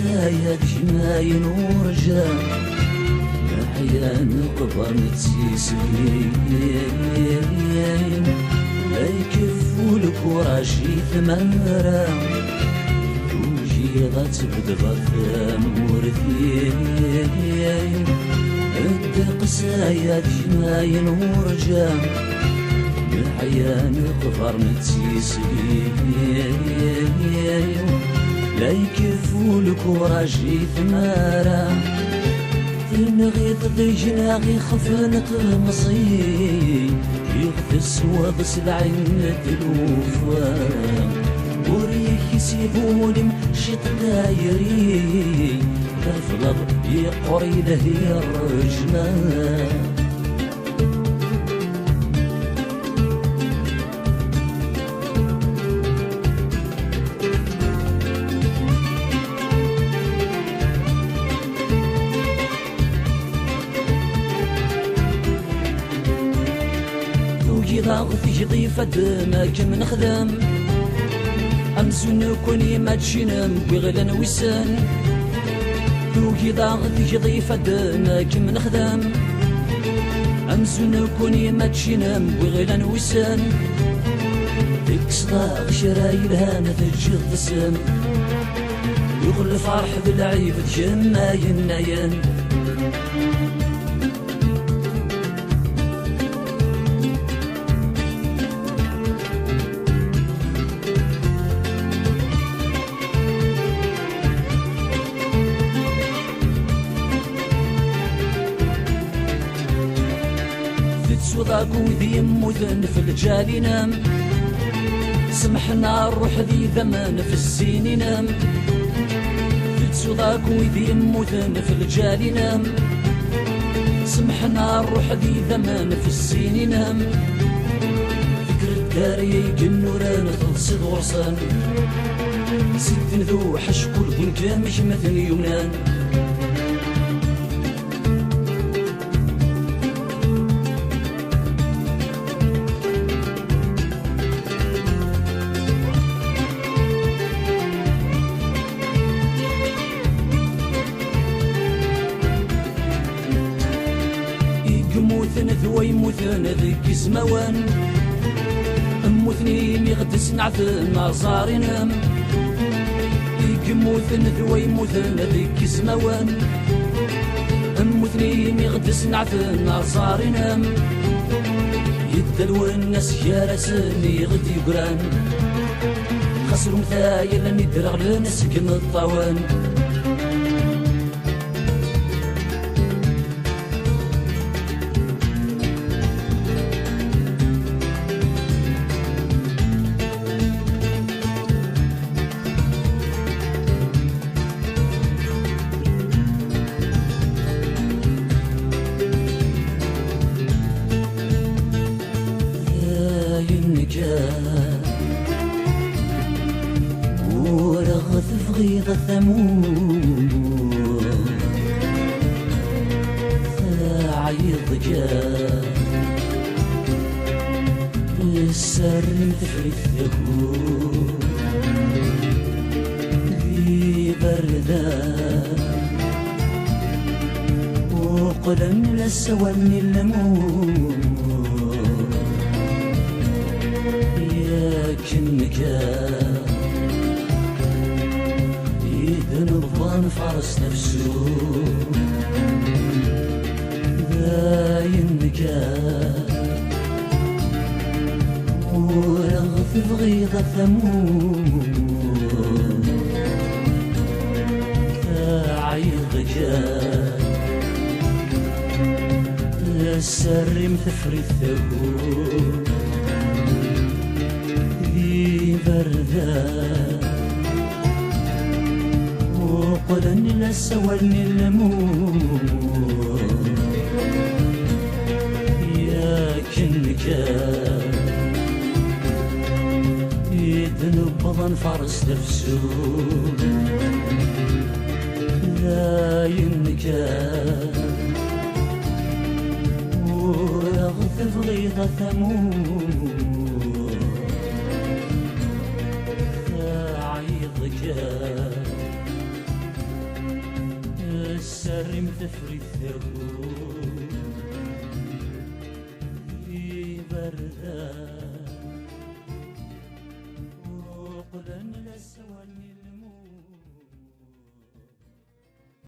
قسايا جماي ورجا أحيان قبر نتسيسين لا يكفوا لك وراشي ثمارة توجي غتبد غثام ورثين قسايا جماي ورجا أحيان قبر نتسيسين لا يكفوا لك وراشي ثمارة تنغي ضيجنا غي خفنة المصير يغفي السوا بس العين الوفا وريك يسيبوني مشيت دايري كفلض يقري له الرجمان ضاغط ضيفة دماك من خدام أمسون كوني ما تشينم بغلان وسان توكي ضاغط ضيفة دماك من خدام أمسون كوني ما تشينم بغلان وسان تكس ضاغ شرايلها نتجي الضسام يغل فرح بالعيب تجماين نايان وضاك وذي يموتن في الجال ينام سمحنا الروح ذي ذمان في السين ينام وضاك وذي يموتن في الجال ينام سمحنا الروح ذي ذمان في السين ينام فكر الدار يجن ورانا تلصيد غرسان ست ذو حشكل كون كامش مثل يونان يموتن ذوى يموتن ذيك زموان أموتني ميغدس نعثن عصارينام يموتن ذوى يموتن ذيك زموان أموتني ميغدس نعثن عصارينام يدلو الناس يارسن يغدي يقران خسروا مثايا لن يدرغ لناس كن الطوان ورغث في غيظ الثمود عيض جاء السر تفري الثبود ذي بردان وقلن للسوان اللمود كنكا يذنب فارس نفسه باينكا ورغث بغيظ الثمود عيضكا السر مثفري الثبود بردان وقلن للسوان اللمود يا كنكا يذنب بضن فارس نفسه لا ينكا ويغث بغيظ ثمود عيضك سارم تفريد ثابو في بردان